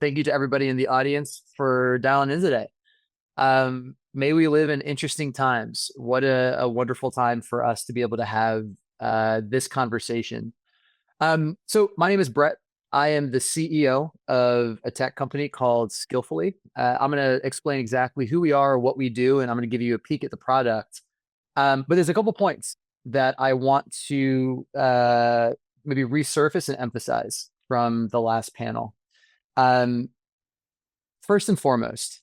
Thank you to everybody in the audience for dialing in today. May we live in interesting times. What a wonderful time for us to be able to have this conversation. So my name is Brett. I am the CEO of a tech company called Skillfull.y. I'm going to explain exactly who we are, what we do, and I'm going to give you a peek at the product. But there's a couple points that I want to maybe resurface and emphasize from the last panel. Um, First and foremost,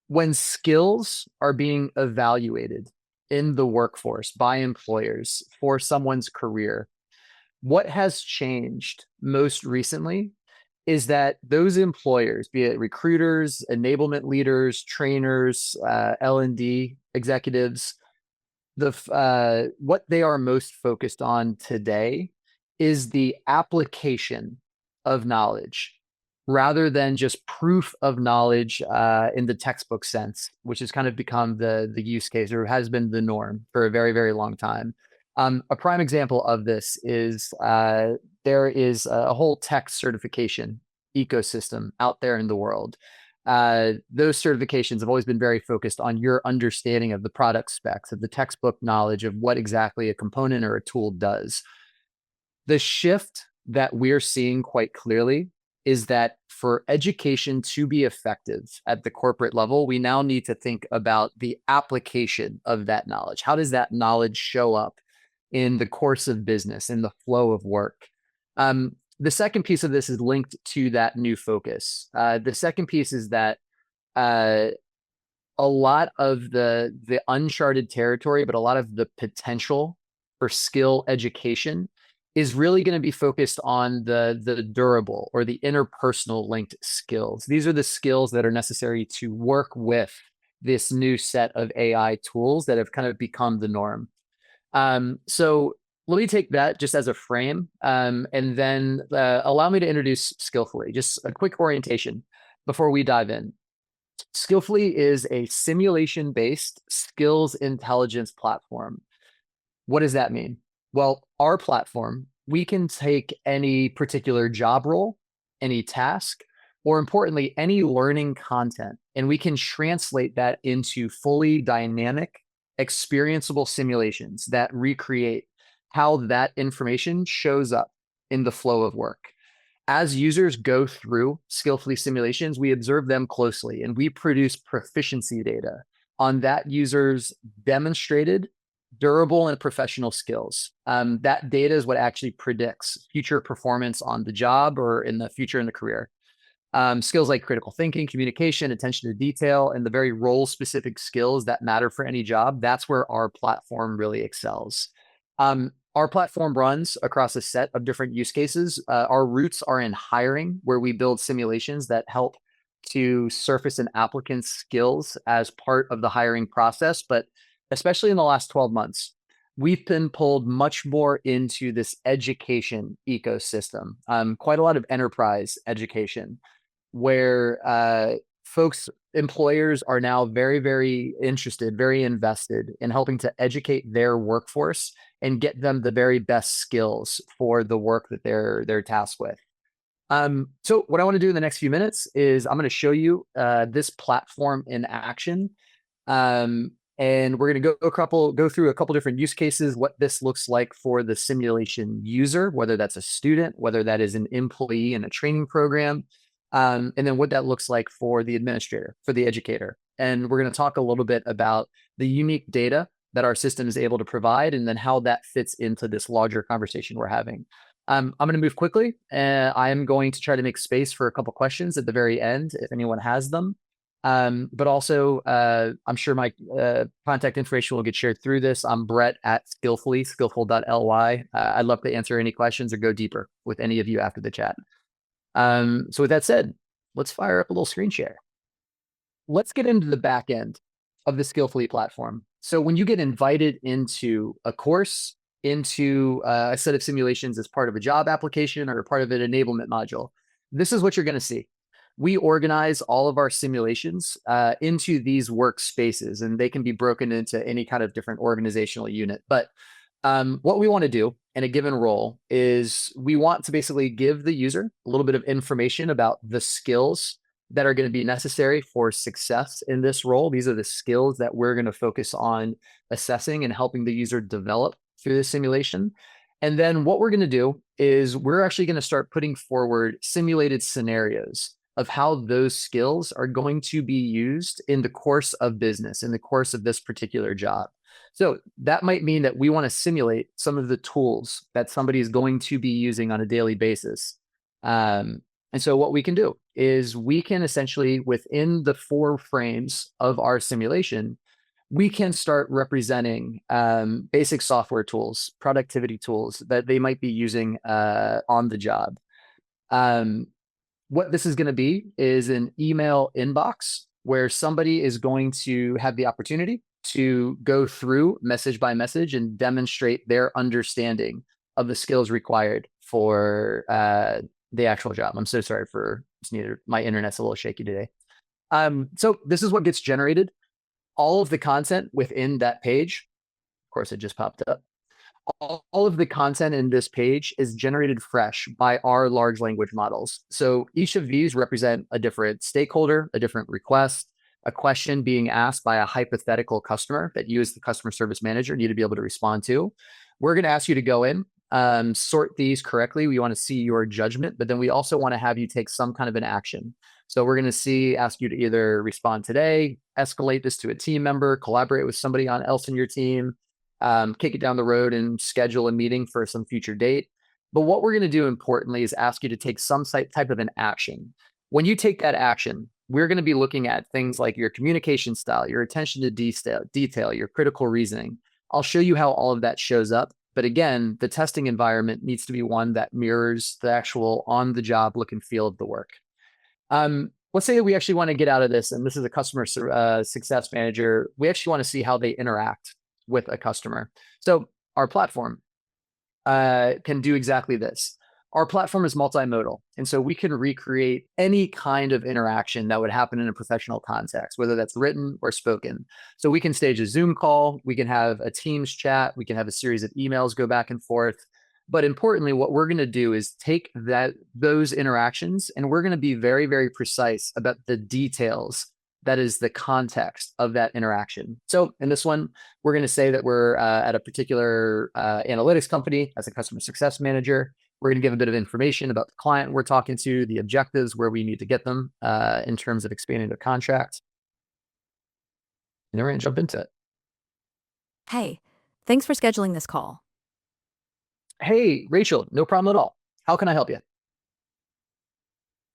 when skills are being evaluated in the workforce by employers for someone's career, what has changed most recently is that those employers, be it recruiters, enablement leaders, trainers, L&D executives, what they are most focused on today is the application of knowledge rather than just proof of knowledge in the textbook sense, which has kind of become the use case or has been the norm for a very, very long time. A prime example of this is there is a whole tech certification ecosystem out there in the world. Those certifications have always been very focused on your understanding of the product specs, of the textbook knowledge of what exactly a component or a tool does. The shift that we're seeing quite clearly is that for education to be effective at the corporate level, we now need to think about the application of that knowledge. How does that knowledge show up in the course of business, in the flow of work? The second piece of this is linked to that new focus. The second piece is that a lot of the uncharted territory, but a lot of the potential for skill education is really going to be focused on the durable or the interpersonal linked skills. These are the skills that are necessary to work with this new set of AI tools that have kind of become the norm. So let me take that just as a frame, and then allow me to introduce Skillfull.y. Just a quick orientation before we dive in. Skillfull.y is a simulation-based skills intelligence platform. What does that mean? Well, our platform, we can take any particular job role, any task, or importantly, any learning content, and we can translate that into fully dynamic, experienceable simulations that recreate how that information shows up in the flow of work. As users go through Skillfull.y simulations, we observe them closely and we produce proficiency data on that user's demonstrated durable and professional skills. That data is what actually predicts future performance on the job or in the future in the career. Skills like critical thinking, communication, attention to detail, and the very role-specific skills that matter for any job, that's where our platform really excels. Our platform runs across a set of different use cases. Our roots are in hiring, where we build simulations that help to surface an applicant's skills as part of the hiring process. But especially in the last 12 months, we've been pulled much more into this education ecosystem, quite a lot of enterprise education, where employers are now very, very interested, very invested in helping to educate their workforce and get them the very best skills for the work that they're tasked with. So what I want to do in the next few minutes is I'm going to show you this platform in action. And we're going to go through a couple different use cases, what this looks like for the simulation user, whether that's a student, whether that is an employee in a training program, and then what that looks like for the administrator, for the educator. And we're going to talk a little bit about the unique data that our system is able to provide, and then how that fits into this larger conversation we're having. I'm going to move quickly, and I am going to try to make space for a couple questions at the very end, if anyone has them. But also, I'm sure my contact information will get shared through this. I'm Brett at Skillfull.y, Skillfull.ly. I'd love to answer any questions or go deeper with any of you after the chat. So with that said, let's fire up a little screen share. Let's get into the back end of the Skillfull.y platform. So when you get invited into a course, into a set of simulations as part of a job application or part of an enablement module, this is what you're going to see. We organize all of our simulations into these workspaces, and they can be broken into any kind of different organizational unit. But What we want to do in a given role is we want to basically give the user a little bit of information about the skills that are going to be necessary for success in this role. These are the skills that we're going to focus on assessing and helping the user develop through the simulation. And then what we're going to do is we're actually going to start putting forward simulated scenarios of how those skills are going to be used in the course of business, in the course of this particular job. So that might mean that we want to simulate some of the tools that somebody is going to be using on a daily basis. And so what we can do is we can essentially, within the 4 frames of our simulation, we can start representing basic software tools, productivity tools that they might be using on the job. What this is going to be is an email inbox where somebody is going to have the opportunity to go through message by message and demonstrate their understanding of the skills required for the actual job. I'm so sorry for my internet's a little shaky today. So this is what gets generated. All of the content within that page, of course, it just popped up. All of the content in this page is generated fresh by our large language models. So each of these represent a different stakeholder, a different request, a question being asked by a hypothetical customer that you as the customer service manager need to be able to respond to. We're going to ask you to go in, sort these correctly. We want to see your judgment, but then we also want to have you take some kind of an action. So we're going to ask you to either respond today, escalate this to a team member, collaborate with somebody else in your team, kick it down the road and schedule a meeting for some future date. But what we're going to do importantly is ask you to take some type of an action. When you take that action, we're going to be looking at things like your communication style, your attention to detail, your critical reasoning. I'll show you how all of that shows up. But again, the testing environment needs to be one that mirrors the actual on-the-job look and feel of the work. Let's say that we actually want to get out of this, and this is a customer success manager. We actually want to see how they interact with a customer. So our platform can do exactly this. Our platform is multimodal, and so we can recreate any kind of interaction that would happen in a professional context, whether that's written or spoken. So we can stage a Zoom call, we can have a Teams chat, we can have a series of emails go back and forth. But importantly, what we're going to do is take those interactions, and we're going to be very, very precise about the details that is the context of that interaction. So in this one, we're going to say that we're at a particular analytics company as a customer success manager. We're going to give a bit of information about the client we're talking to, the objectives, where we need to get them in terms of expanding their contract. And then we're going to jump into it. Hey, thanks for scheduling this call. Hey, Rachel, no problem at all. How can I help you?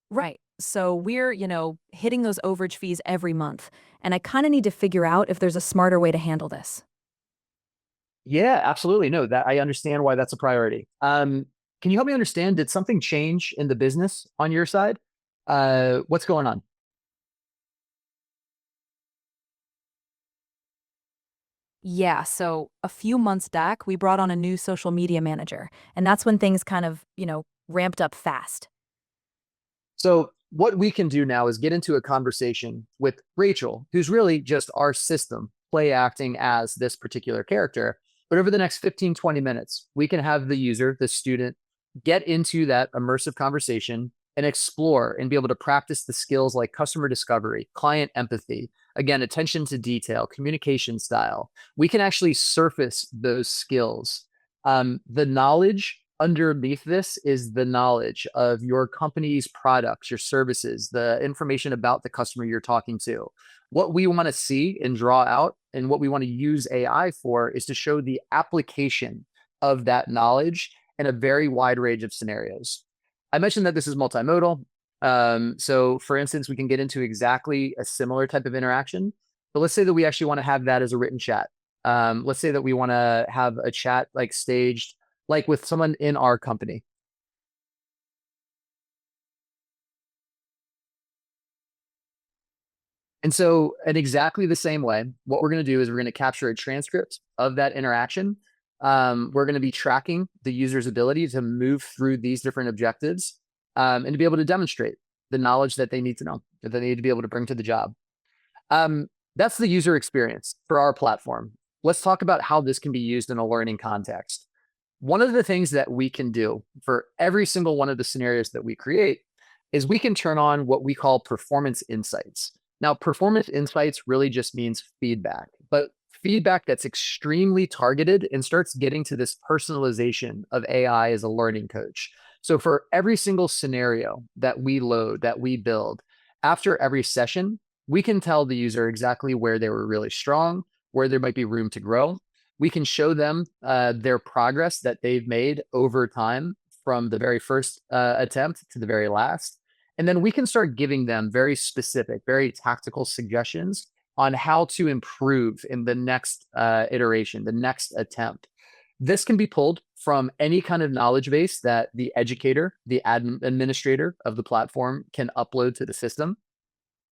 Right. So we're, hitting those overage fees every month, and I kind of need to figure out if there's a smarter way to handle this. Yeah, absolutely. No, that I understand why that's a priority. Can you help me understand, did something change in the business on your side? What's going on? Yeah, so a few months back, we brought on a new social media manager, and that's when things kind of, ramped up fast. So what we can do now is get into a conversation with Rachel, who's really just our system play acting as this particular character. But over the next 15, 20 minutes, we can have the user, the student, get into that immersive conversation and explore and be able to practice the skills like customer discovery, client empathy, again, attention to detail, communication style. We can actually surface those skills. The knowledge underneath this is the knowledge of your company's products, your services, the information about the customer you're talking to. What we want to see and draw out, and what we want to use AI for, is to show the application of that knowledge in a very wide range of scenarios. I mentioned that this is multimodal. So for instance, we can get into exactly a similar type of interaction, but let's say that we actually want to have that as a written chat. Let's say that we want to have a chat like staged, like with someone in our company. And so in exactly the same way, what we're going to do is we're going to capture a transcript of that interaction. We're going to be tracking the user's ability to move through these different objectives and to be able to demonstrate the knowledge that they need to know, that they need to be able to bring to the job. That's the user experience for our platform. let's talk about how this can be used in a learning context. One of the things that we can do for every single one of the scenarios that we create is we can turn on what we call performance insights. Now, performance insights really just means feedback, but feedback that's extremely targeted and starts getting to this personalization of AI as a learning coach. So for every single scenario that we load, that we build, after every session, we can tell the user exactly where they were really strong, where there might be room to grow. We can show them their progress that they've made over time from the very first attempt to the very last. And then we can start giving them very specific, very tactical suggestions on how to improve in the next iteration, the next attempt. This can be pulled from any kind of knowledge base that the educator, the administrator of the platform can upload to the system.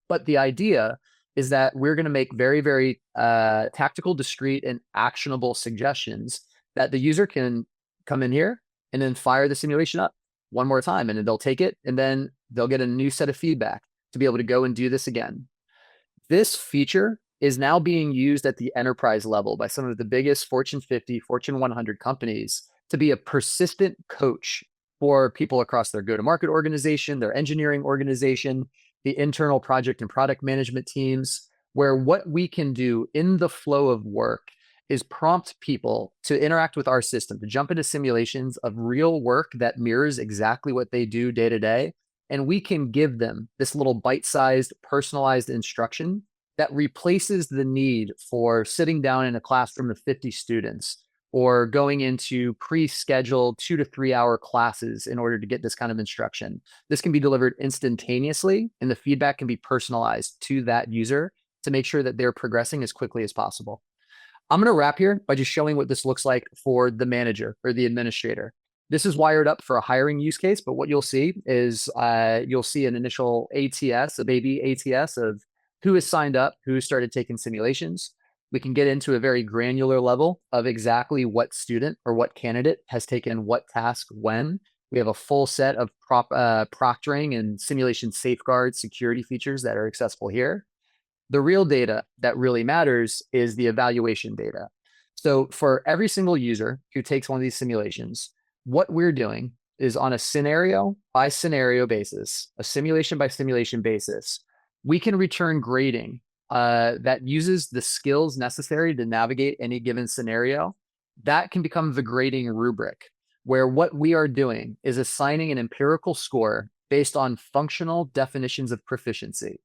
But the idea is that we're going to make very, very tactical, discrete, and actionable suggestions that the user can come in here and then fire the simulation up one more time. And then they'll take it and then they'll get a new set of feedback to be able to go and do this again. This feature is now being used at the enterprise level by some of the biggest Fortune 50, Fortune 100 companies to be a persistent coach for people across their go-to-market organization, their engineering organization, the internal project and product management teams, where what we can do in the flow of work is prompt people to interact with our system, to jump into simulations of real work that mirrors exactly what they do day to day. And we can give them this little bite-sized, personalized instruction that replaces the need for sitting down in a classroom of 50 students or going into pre-scheduled 2 to 3 hour classes in order to get this kind of instruction. This can be delivered instantaneously, and the feedback can be personalized to that user to make sure that they're progressing as quickly as possible. I'm going to wrap here by just showing what this looks like for the manager or the administrator. This is wired up for a hiring use case, but what you'll see is you'll see an initial ATS, a baby ATS of who is signed up, who started taking simulations. We can get into a very granular level of exactly what student or what candidate has taken what task when. We have a full set of proctoring and simulation safeguard security features that are accessible here. The real data that really matters is the evaluation data. So for every single user who takes one of these simulations, what we're doing is on a scenario by scenario basis, a simulation by simulation basis, we can return grading that uses the skills necessary to navigate any given scenario. That can become the grading rubric, where what we are doing is assigning an empirical score based on functional definitions of proficiency.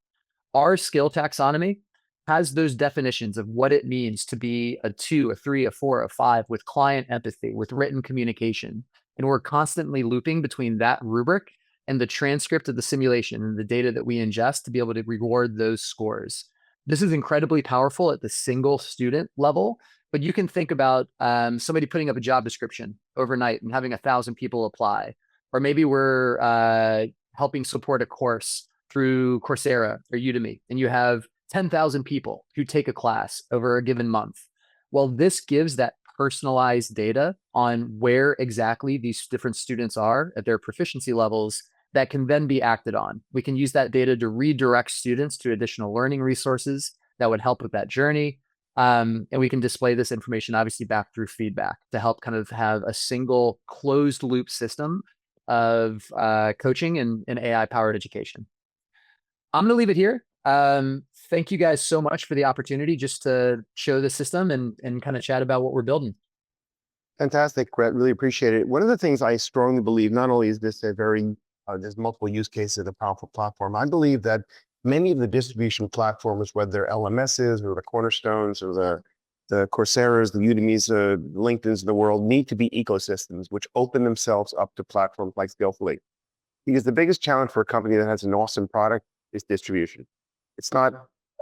Our skill taxonomy has those definitions of what it means to be a 2, a 3, a 4, a 5 with client empathy, with written communication. And we're constantly looping between that rubric and the transcript of the simulation and the data that we ingest to be able to reward those scores. This is incredibly powerful at the single student level, but you can think about somebody putting up a job description overnight and having 1,000 people apply. Or maybe we're helping support a course through Coursera or Udemy, and you have 10,000 people who take a class over a given month. Well, this gives that personalized data on where exactly these different students are at their proficiency levels that can then be acted on. We can use that data to redirect students to additional learning resources that would help with that journey. And we can display this information obviously back through feedback to help kind of have a single closed loop system of coaching and AI powered education. I'm going to leave it here. Thank you guys so much for the opportunity just to show the system and kind of chat about what we're building. Fantastic, Brett. Really appreciate it. One of the things I strongly believe, not only is this a very, there's multiple use cases of a powerful platform, I believe that many of the distribution platforms, whether they're LMSs or the Cornerstones or the Coursera's, the Udemy's, the LinkedIn's of the world, need to be ecosystems which open themselves up to platforms like Skillfull.y. Because the biggest challenge for a company that has an awesome product is distribution. It's not,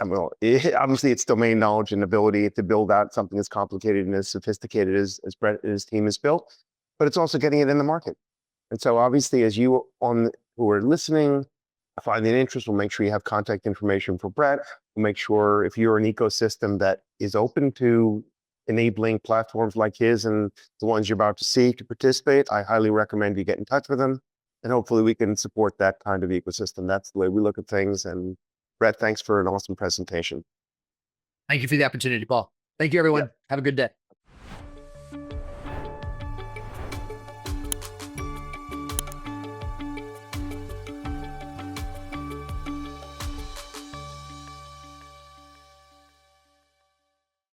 well, obviously it's domain knowledge and ability to build out something as complicated and as sophisticated as Brett and his team has built, but it's also getting it in the market. And so obviously as you who are listening, find an interest, we'll make sure you have contact information for Brett. We'll make sure if you're an ecosystem that is open to enabling platforms like his and the ones you're about to see to participate, I highly recommend you get in touch with them. And hopefully we can support that kind of ecosystem. That's the way we look at things. And Brett, thanks for an awesome presentation. Thank you for the opportunity, Paul. Thank you, everyone. Have a good day.